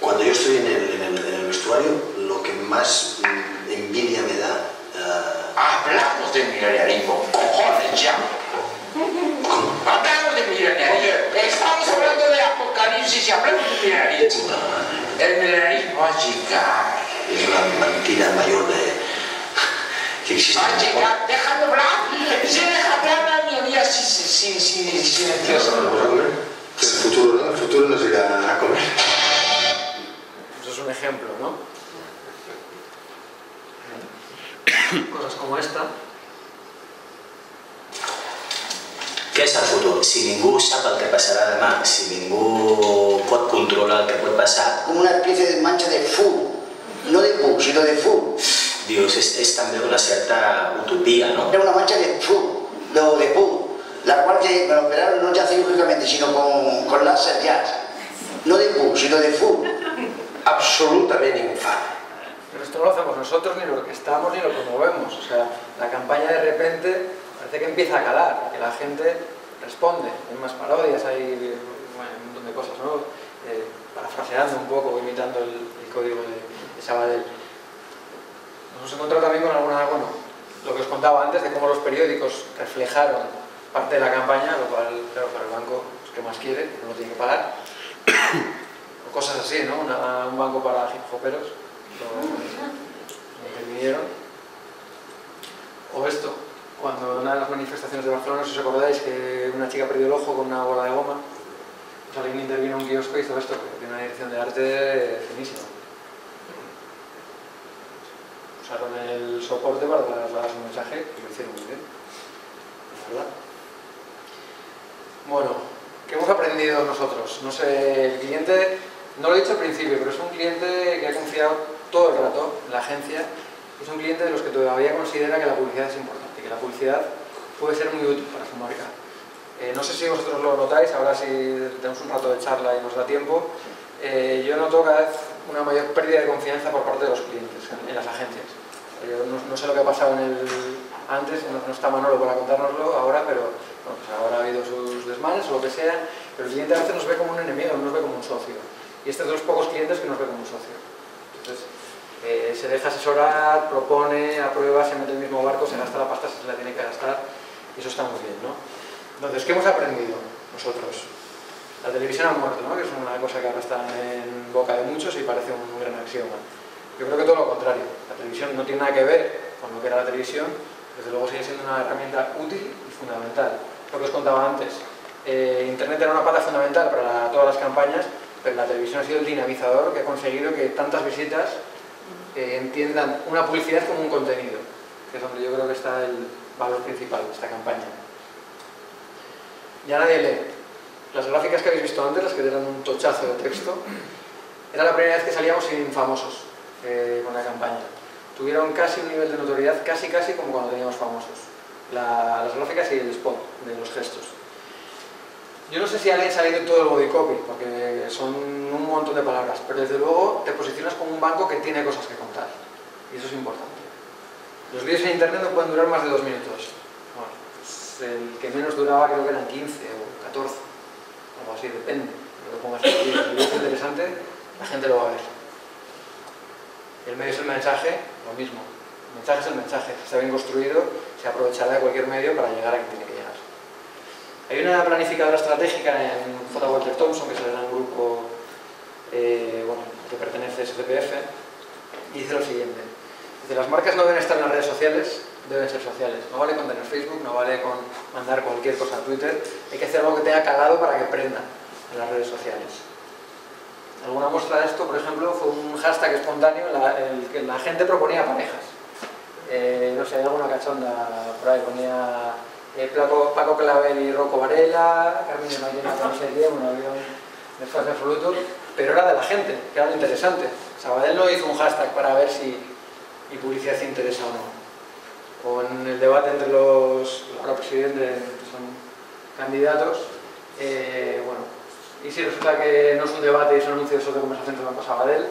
Cuando yo estoy en el vestuario, lo que más envidia me da... Hablamos de milenialismo, cojones ya. Hablamos de milenialismo. Estamos hablando de apocalipsis y hablamos de milenialismo. El milenialismo va a llegar. Es una mentira mayor que existe. Va a llegar, déjame hablar. Si deja hablar a mi amiga silenciosa. ¿Vamos a comer? El futuro, ¿no? El futuro nos irá a comer. Eso es un ejemplo, ¿no? Cosas como esta. Què és el futur? Si ningú sap el que passarà demà, si ningú pot controlar el que pot passar... Com una especie de mancha de fum, no de pum, sino de fum. Dius, és també una certa utopia, ¿no? Era una mancha de fum, de pum, la cual que me operaron no ya cirúrgicamente, sino con láser ya. No de pum, sino de fum. Absolutamente infame. Pero esto no lo hacemos nosotros, ni lo orquestamos, ni lo promovemos. O sea, la campaña de repente parece que empieza a calar, que la gente responde. Hay más parodias, hay un montón de cosas, ¿no? Parafraseando un poco, imitando el código de Sabadell. hemos encontrado también con alguna, bueno, lo que os contaba antes de cómo los periódicos reflejaron parte de la campaña, lo cual, claro, para el banco es que más quiere, no lo tiene que pagar. O cosas así, ¿no? Un banco para hip hoperos, lo intervinieron. O esto, cuando en una de las manifestaciones de Barcelona, si os acordáis que una chica perdió el ojo con una bola de goma, pues alguien intervino en un kiosco y hizo esto, que tiene una dirección de arte finísima. Usaron el soporte para trasladar su mensaje y lo hicieron muy bien, ¿verdad? Bueno, ¿qué hemos aprendido nosotros? No sé, el cliente, no lo he dicho al principio, pero es un cliente que ha confiado todo el rato en la agencia. Es un cliente de los que todavía considera que la publicidad es importante, que la publicidad puede ser muy útil para su marca. No sé si vosotros lo notáis, ahora si tenemos un rato de charla y nos da tiempo, yo noto cada vez una mayor pérdida de confianza por parte de los clientes en las agencias. Yo no sé lo que ha pasado antes, no está Manolo para contárnoslo ahora, pero bueno, pues ahora ha habido sus desmanes o lo que sea, pero el cliente a veces nos ve como un enemigo, no nos ve como un socio. Y este es de los pocos clientes que nos ve como un socio. Entonces, se deja asesorar, propone, aprueba, se mete en el mismo barco, se gasta la pasta si se la tiene que gastar, y eso está muy bien, ¿no? Entonces, ¿qué hemos aprendido nosotros? La televisión ha muerto, ¿no? Que es una cosa que ahora está en boca de muchos y parece un gran axioma. Yo creo que todo lo contrario. La televisión no tiene nada que ver con lo que era la televisión, desde luego sigue siendo una herramienta útil y fundamental. Lo que os contaba antes, Internet era una pata fundamental para todas las campañas, pero la televisión ha sido el dinamizador que ha conseguido que tantas visitas entiendan una publicidad como un contenido, que es donde yo creo que está el valor principal de esta campaña. Ya nadie lee. Las gráficas que habéis visto antes, las que eran un tochazo de texto, era la primera vez que salíamos sin famosos con la campaña. Tuvieron casi un nivel de notoriedad, casi como cuando teníamos famosos. Las gráficas y el spot de los gestos. Yo no sé si alguien se ha leído todo el body copy, porque son un montón de palabras, pero desde luego te posicionas como un banco que tiene cosas que contar. Y eso es importante. Los vídeos en internet no pueden durar más de 2 minutos. Bueno, pues el que menos duraba creo que eran 15 o 14. Algo así, depende. Lo que pongas en el vídeo. Si el vídeo es interesante, la gente lo va a ver. El medio es el mensaje, lo mismo. El mensaje es el mensaje. Si está bien construido, se aprovechará de cualquier medio para llegar a quien tiene que llegar. Hay una planificadora estratégica en J. Walter Thompson, que es el gran grupo que pertenece a SCPF, y dice lo siguiente. Dice, las marcas no deben estar en las redes sociales, deben ser sociales. No vale con tener Facebook, no vale con mandar cualquier cosa a Twitter. Hay que hacer algo que tenga calado para que prenda en las redes sociales. Alguna muestra de esto, por ejemplo, fue un hashtag espontáneo en el que la gente proponía parejas. No sé, hay alguna cachonda por ahí, ponía Paco Clavel y Rocco Varela, Carmen de Mairena con no sé qué, un avión de fase absoluto, pero era de la gente, que era lo interesante. Sabadell no hizo un hashtag para ver si mi publicidad interesa o no. O en el debate entre los ahora presidentes, que son candidatos, bueno, y si resulta que no es un debate y son anuncios de conversación del Banco Sabadell,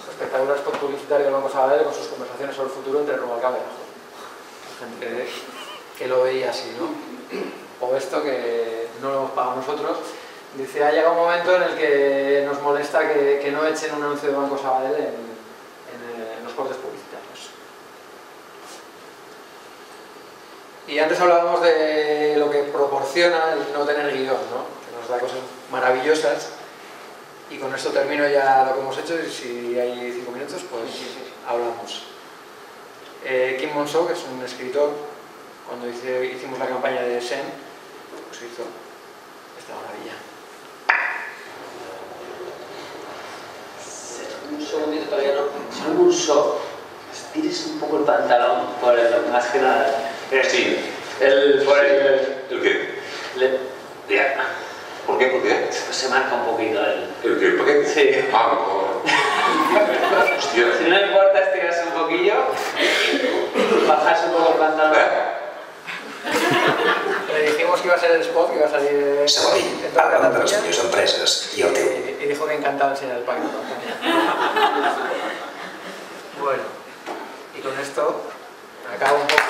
espectacular spot publicitario del Banco Sabadell con sus conversaciones sobre el futuro entre Rubalcaba y Rajoy. Gente que lo veía así, ¿no? O esto que no lo hemos pagado nosotros. Dice, ha llegado un momento en el que nos molesta que no echen un anuncio de Banco Sabadell en los cortes publicitarios. Y antes hablábamos de lo que proporciona el no tener guión, ¿no? Que nos da cosas maravillosas. Y con esto termino ya lo que hemos hecho, y si hay 5 minutos, pues hablamos. Kim Monceau, que es un escritor, cuando hicimos la campaña de Sen, pues hizo esta maravilla. Un segundito todavía no. Solo un shock. Estires un poco el pantalón por el, más que nada. Sí. ¿El qué? Ya. ¿Por qué? ¿Por qué? Pues se marca un poquito el... ¿El qué? ¿Por qué? Sí. Ah, mejor. Hostia. Si no le importa estirarse un poquillo, bajarse un poco el pantalón. Le dijimos que iba a ser el spot, que iba a salir... Sabadell, parlant de les millors empreses i el teu. Y dijo que encantado enseñar el pack de pantalla. Bueno, y con esto acabo un poco...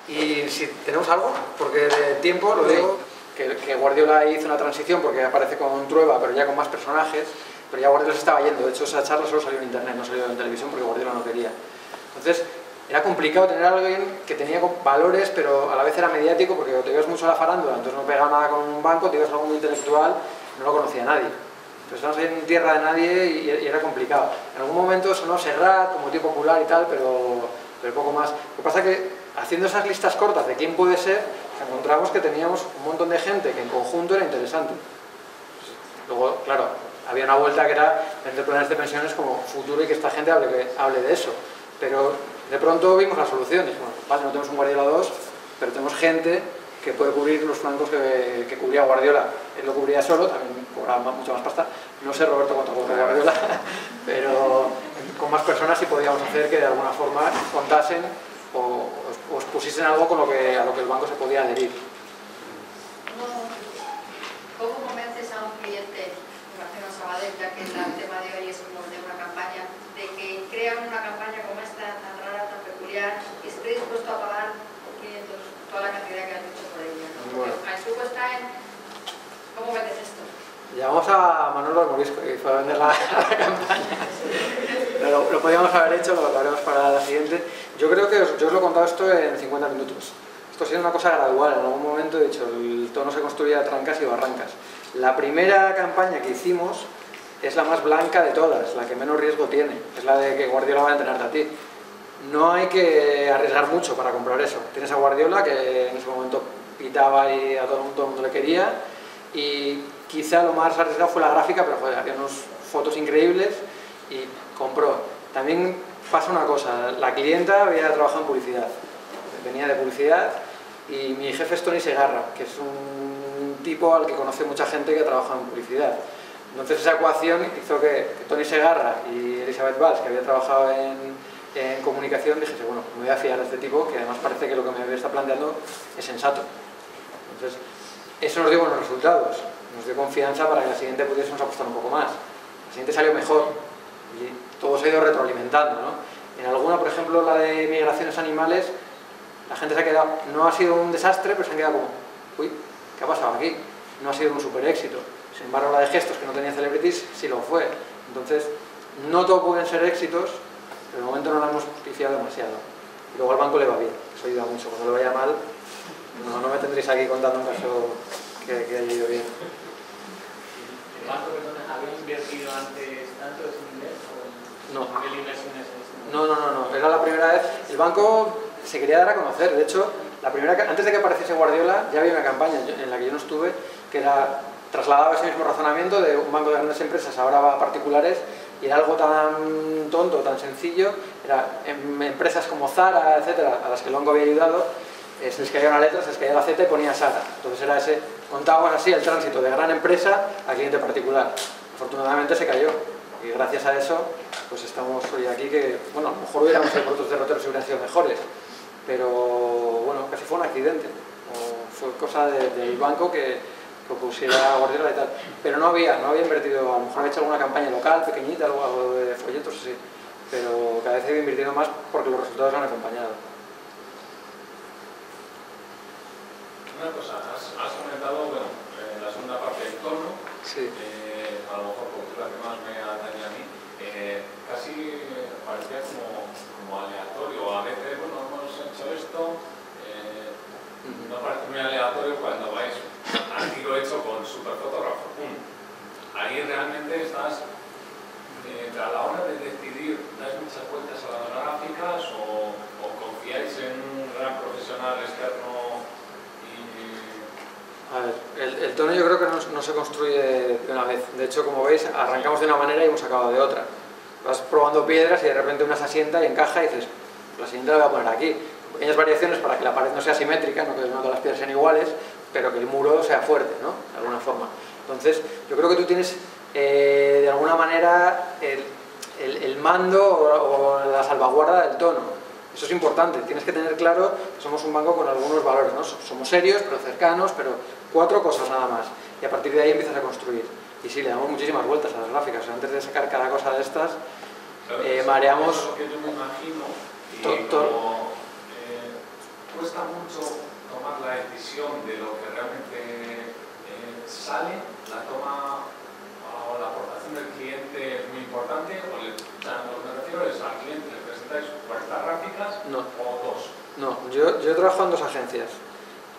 Y si tenemos algo, porque de tiempo lo digo... que Guardiola hizo una transición porque aparece con Trueba, pero ya con más personajes, pero ya Guardiola se estaba yendo. De hecho, esa charla solo salió en internet, no salió en televisión porque Guardiola no quería. Entonces, era complicado tener a alguien que tenía valores, pero a la vez era mediático, porque te ibas mucho a la farándula, entonces no pegaba nada con un banco, te ibas a algo muy intelectual, no lo conocía nadie. Entonces estábamos ahí en tierra de nadie y era complicado. En algún momento sonó Serrat como tío popular y tal, pero poco más. Lo que pasa es que haciendo esas listas cortas de quién puede ser, encontramos que teníamos un montón de gente que en conjunto era interesante. Luego, claro, había una vuelta que era vender planes de pensiones como futuro y que esta gente hable de eso. Pero de pronto vimos las soluciones. Bueno, vale, no tenemos un Guardiola 2, pero tenemos gente que puede cubrir los flancos que cubría Guardiola. Él lo cubría solo, también cobraba mucha más pasta. No sé, Roberto, cuánto cobraba Guardiola, pero con más personas sí podíamos hacer que de alguna forma contasen o expusiesen algo a lo que el banco se podía adherir. ¿Cómo convences a un cliente, imagino Sabadell, ya que el tema de hoy es como de una campaña, de que crean una campaña como esta, tan rara, tan peculiar, y esté dispuesto a pagar 500, toda la cantidad que has dicho por ella? ¿No? Porque el truco está en cómo vendes esto. Llamamos a Manolo al Morisco y fue a vender la campaña. Lo podíamos haber hecho, lo haremos para la siguiente. Yo creo que yo os lo he contado esto en 50 minutos. Esto ha sido una cosa gradual. En algún momento he dicho, el tono se construye a trancas y barrancas. La primera campaña que hicimos es la más blanca de todas, la que menos riesgo tiene. Es la de que Guardiola va a entrenarte a ti. No hay que arriesgar mucho para comprar eso. Tienes a Guardiola, que en ese momento pitaba y a todo el mundo le quería, y quizá lo más arriesgado fue la gráfica, pero joder, había unas fotos increíbles y compró. También pasa una cosa, la clienta había trabajado en publicidad, venía de publicidad, y mi jefe es Tony Segarra, que es un tipo al que conoce mucha gente que ha trabajado en publicidad. Entonces esa ecuación hizo que Tony Segarra y Elizabeth Valls, que había trabajado en comunicación, dijese, bueno, me voy a fiar de este tipo, que además parece que lo que me está planteando es sensato. Entonces, eso nos dio buenos resultados, nos dio confianza para que la siguiente pudiésemos apostar un poco más. La siguiente salió mejor y todo se ha ido retroalimentando, ¿no? En alguna, por ejemplo, la de migraciones animales, la gente se ha quedado, no ha sido un desastre, pero se han quedado como, uy, ¿qué ha pasado aquí? No ha sido un super éxito. Sin embargo, la de gestos, que no tenía celebrities, sí lo fue. Entonces, no todo pueden ser éxitos, pero de momento no la hemos pifiado demasiado. Y luego al banco le va bien, eso ayuda mucho. Cuando le vaya mal, no me tendréis aquí contando un caso que haya ido bien. ¿El banco, perdón, había invertido antes tanto ese nivel? No. ¿Qué inversiones es? No, era la primera vez. El banco se quería dar a conocer. De hecho, antes de que apareciese Guardiola, ya había una campaña en la que yo no estuve, que era trasladaba ese mismo razonamiento de un banco de grandes empresas ahora va a particulares, y era algo tan tonto, tan sencillo. Era en empresas como Zara, etcétera, a las que el banco había ayudado, se les caía una letra, se les caía la Z y ponía Sara. Entonces era contábamos así el tránsito de gran empresa a cliente particular. Afortunadamente se cayó, y gracias a eso pues estamos hoy aquí, que bueno, a lo mejor hubiéramos sido por otros derroteros y hubieran sido mejores, pero bueno, casi fue un accidente, o fue cosa del banco que pusiera Guardiola y tal, pero no había invertido. A lo mejor había hecho alguna campaña local, pequeñita, algo de folletos así, pero cada vez he ido invirtiendo más porque los resultados han acompañado. Una cosa, has comentado, bueno, la segunda parte del tono, sí. A lo mejor porque es la que más me atañe a mí, casi parecía como aleatorio. A veces, bueno, hemos hecho esto, no parece muy aleatorio cuando vais al tiro hecho con superfotógrafo. Ahí realmente estás, a la hora de decidir, ¿dais muchas vueltas a las gráficas o confiáis en un gran profesional externo? A ver, el tono yo creo que no se construye de una vez. De hecho, como veis, arrancamos de una manera y hemos acabado de otra. Vas probando piedras y de repente una se asienta y encaja y dices, la siguiente la voy a poner aquí. Pequeñas variaciones para que la pared no sea simétrica, no que todas las piedras sean iguales, pero que el muro sea fuerte, ¿no? De alguna forma. Entonces, yo creo que tú tienes, de alguna manera, el mando o la salvaguarda del tono. Eso es importante, tienes que tener claro que somos un banco con algunos valores, ¿no? Somos serios, pero cercanos, pero 4 cosas nada más. Y a partir de ahí empiezas a construir. Y sí, le damos muchísimas vueltas a las gráficas. O sea, antes de sacar cada cosa de estas, mareamos... Lo que yo me imagino, y cuesta mucho tomar la decisión de lo que realmente sale, la toma o la aportación del cliente es muy importante, o sea, lo que me refiero es al cliente, ¿le presentáis 40 gráficas o 2? No, yo he trabajado en 2 agencias.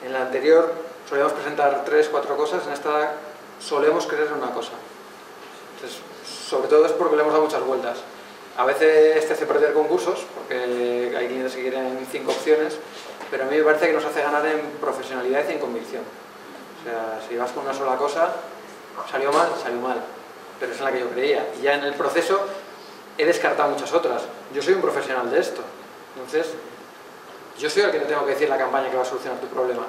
En la anterior solíamos presentar 3, 4 cosas, en esta solemos creer en una cosa. Entonces, sobre todo es porque le hemos dado muchas vueltas. A veces te hace perder concursos, porque hay clientes que quieren 5 opciones, pero a mí me parece que nos hace ganar en profesionalidad y en convicción. O sea, si vas con una sola cosa, salió mal, pero es en la que yo creía. Y ya en el proceso he descartado muchas otras. Yo soy un profesional de esto, entonces yo soy el que te tengo que decir la campaña que va a solucionar tu problema.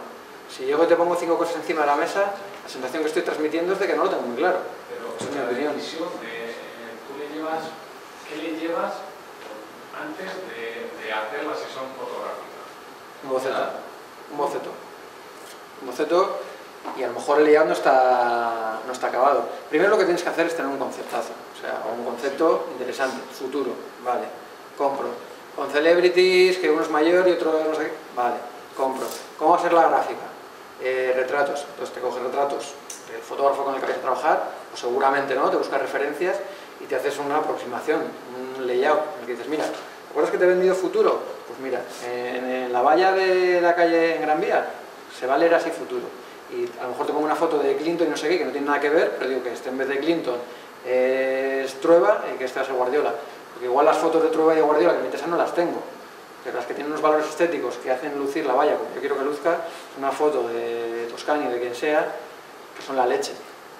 Si llego y te pongo 5 cosas encima de la mesa, la sensación que estoy transmitiendo es de que no lo tengo muy claro. Pero esa es mi opinión. ¿Qué le llevas antes de hacer la sesión fotográfica? Un boceto, y a lo mejor el layout no está acabado. Primero lo que tienes que hacer es tener un conceptazo, o sea, un concepto interesante, futuro, vale, compro. Con celebrities, que uno es mayor y otro no sé qué, vale, compro. ¿Cómo va a ser la gráfica? Retratos, entonces te coges retratos del fotógrafo con el que vais a trabajar, o seguramente no, te buscas referencias y te haces una aproximación, un layout, en el que dices, mira, ¿te acuerdas que te he vendido futuro? Pues mira, en la valla de la calle en Gran Vía se va a leer así futuro. Y a lo mejor te pongo una foto de Clinton y no sé qué, que no tiene nada que ver, pero digo que este en vez de Clinton es Trueba y que este va a ser Guardiola. Porque igual las fotos de Trueba y de Guardiola que me interesan no las tengo, pero las que tienen unos valores estéticos que hacen lucir la valla como yo quiero que luzca, es una foto de Toscani o de quien sea, que son la leche.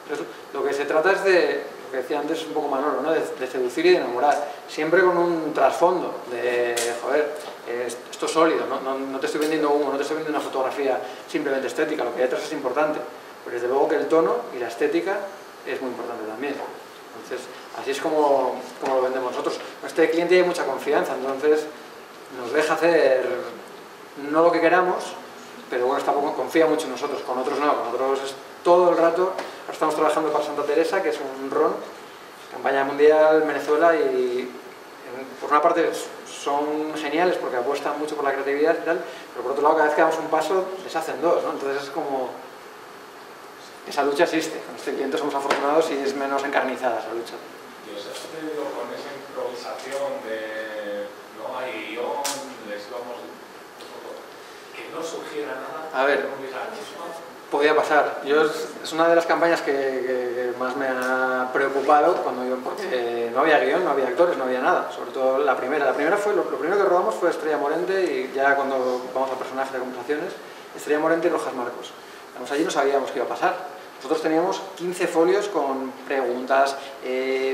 Entonces, lo que se trata es de, lo que decía antes un poco Manolo, ¿no? de seducir y de enamorar, siempre con un trasfondo de, joder, esto es sólido, no te estoy vendiendo humo, no te estoy vendiendo una fotografía simplemente estética, lo que hay detrás es importante, pero desde luego que el tono y la estética es muy importante también. Entonces, así es como lo vendemos nosotros. Este cliente hay mucha confianza, entonces nos deja hacer no lo que queramos, pero bueno, confía mucho en nosotros. Con otros no, con otros es todo el rato. Ahora estamos trabajando para Santa Teresa, que es un ron, campaña mundial Venezuela, y por una parte son geniales porque apuestan mucho por la creatividad y tal, pero por otro lado cada vez que damos un paso les hacen 2, ¿no? Entonces es como... esa lucha existe, con este cliente somos afortunados y es menos encarnizada esa lucha. Y os has tenido con esa improvisación de no hay guión, les vamos... que no surgiera nada. A ver, podía pasar. Es una de las campañas que más me ha preocupado porque no había guión, no había actores, no había nada. Sobre todo la primera. La primera fue, lo primero que rodamos fue Estrella Morente, y ya cuando vamos a personajes de conversaciones, Estrella Morente y Rojas Marcos. Estamos allí, no sabíamos qué iba a pasar. Nosotros teníamos 15 folios con preguntas,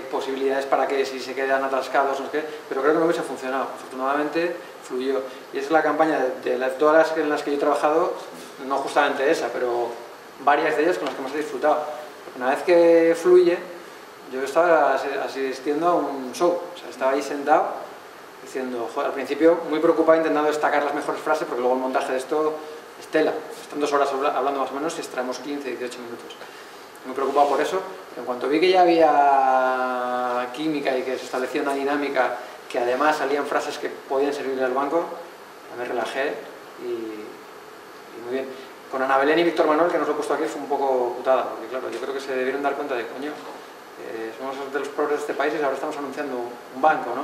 posibilidades para que si se quedan atascados, no sé qué, pero creo que no hubiese funcionado. Afortunadamente fluyó. Y esa es la campaña de todas las en las que yo he trabajado, no justamente esa, pero varias de ellas con las que más he disfrutado. Porque una vez que fluye, yo estaba asistiendo a un show, o sea, estaba ahí sentado diciendo, joder, al principio muy preocupado intentando destacar las mejores frases, porque luego el montaje de esto es tela. Están 2 horas hablando más o menos y extraemos 15, 18 minutos. Muy preocupado por eso. En cuanto vi que ya había química y que se establecía una dinámica, que además salían frases que podían servirle al banco, me relajé y muy bien. Con Ana Belén y Víctor Manuel, que nos lo he puesto aquí, fue un poco putada, porque claro, yo creo que se debieron dar cuenta de, coño, somos de los pobres de este país y ahora estamos anunciando un banco, ¿no?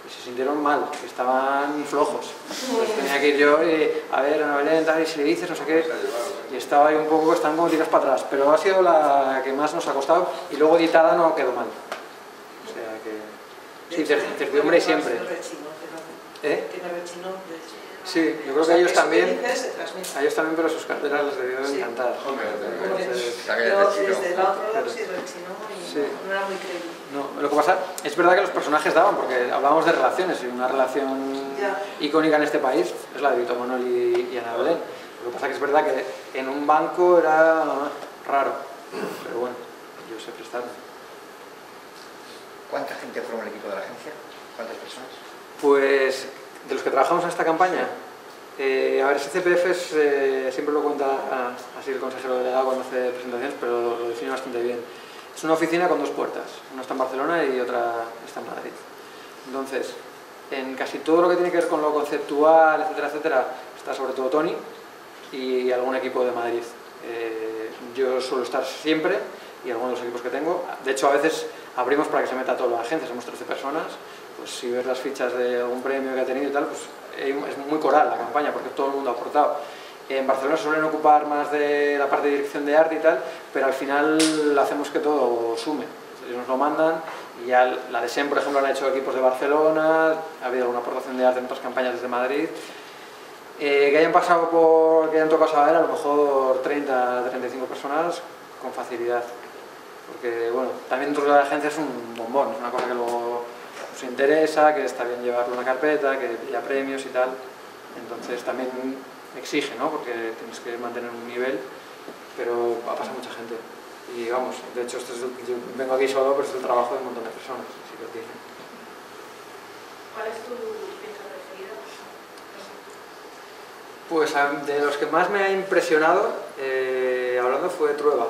Y se sintieron mal, que estaban flojos. Pues tenía que ir yo y, a ver, Ana Belén, tal, y si le dices, no sé qué, y estaba ahí un poco, estaban como tiras para atrás, pero ha sido la que más nos ha costado, y luego editada no quedó mal. O sea que, sí, certidumbre siempre. ¿Eh? Sí, yo creo que a ellos también, pero sus carteras les debió encantar. Pero desde el otro lado sí rechinó y no era muy creíble. No, lo que pasa, es verdad que los personajes daban, porque hablábamos de relaciones, y una relación icónica en este país es la de Víctor Manuel y Ana Belén. Lo que pasa que es verdad que en un banco era raro, pero bueno, ellos se prestaron. ¿Cuánta gente formó el equipo de la agencia? ¿Cuántas personas? Pues, de los que trabajamos en esta campaña, a ver, ese CPF siempre lo cuenta así el consejero delegado cuando hace presentaciones, pero lo define bastante bien. Es una oficina con 2 puertas, una está en Barcelona y otra está en Madrid. Entonces, en casi todo lo que tiene que ver con lo conceptual, etcétera, etcétera, está sobre todo Tony, y algún equipo de Madrid. Yo suelo estar siempre y algunos de los equipos que tengo. De hecho, a veces abrimos para que se meta toda la agencia, somos 13 personas. Pues si ves las fichas de algún premio que ha tenido y tal, pues es muy coral la campaña porque todo el mundo ha aportado. En Barcelona suelen ocupar más de la parte de dirección de arte y tal, pero al final hacemos que todo sume. Ellos nos lo mandan y ya la de SEM, por ejemplo, han hecho equipos de Barcelona, ha habido alguna aportación de arte en otras campañas desde Madrid. Que hayan pasado que hayan tocado saber a lo mejor 30, 35 personas con facilidad. Porque, bueno, también dentro de la agencia es un bombón, es una cosa que luego nos interesa, que está bien llevarlo a una carpeta, que haya premios y tal. Entonces también exige, ¿no? Porque tienes que mantener un nivel, pero ha pasado mucha gente. Y vamos, de hecho, yo vengo aquí solo, pero es el trabajo de un montón de personas, así que os dije. ¿Cuál es tu pieza preferida? Pues de los que más me ha impresionado, hablando, fue Trueba.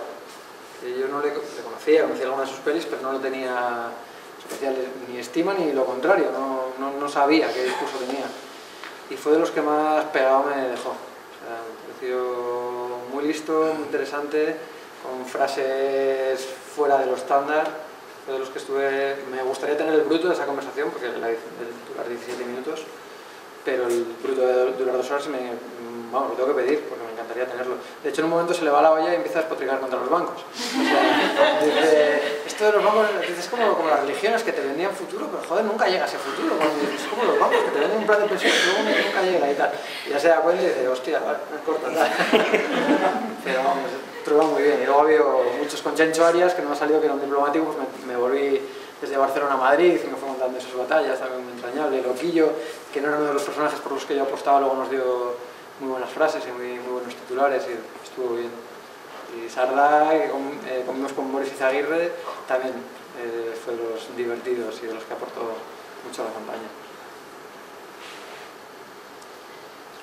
Que yo no le conocía alguna de sus pelis, pero no le tenía especial ni estima ni lo contrario, no sabía qué discurso tenía. Y fue de los que más pegado me dejó. O sea, me pareció muy listo, muy interesante, con frases fuera de lo estándar. Fue de los que estuve... Me gustaría tener el bruto de esa conversación, porque la de durar 17 minutos, pero el bruto de durar 2 horas lo tengo que pedir, porque me encantaría tenerlo. De hecho, en un momento se le va la olla y empieza a despotricar contra los bancos. O sea, dice, esto de los bancos es como las religiones que te vendían futuro, pero joder, nunca llega ese futuro. Es como los bancos que te venden un plan de pensión y luego nunca llega y tal. Y ya se da cuenta y dice, hostia, vale, me corta tal. Pero vamos, Trueba muy bien. Y luego ha habido muchos con Chencho Arias, que no ha salido, que era un diplomático, pues me volví desde Barcelona a Madrid y me fue contando esas batallas, también muy entrañable. Loquillo, que no era uno de los personajes por los que yo apostaba, luego nos dio muy buenas frases y muy buenos titulares y estuvo bien. Y Sardá, que comimos con Boris Izaguirre, también fue de los divertidos y de los que aportó mucho a la campaña.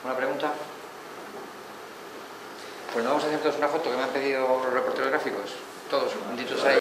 ¿Una pregunta? Pues nos vamos a hacer todos una foto que me han pedido los reporteros gráficos, todos juntitos ahí.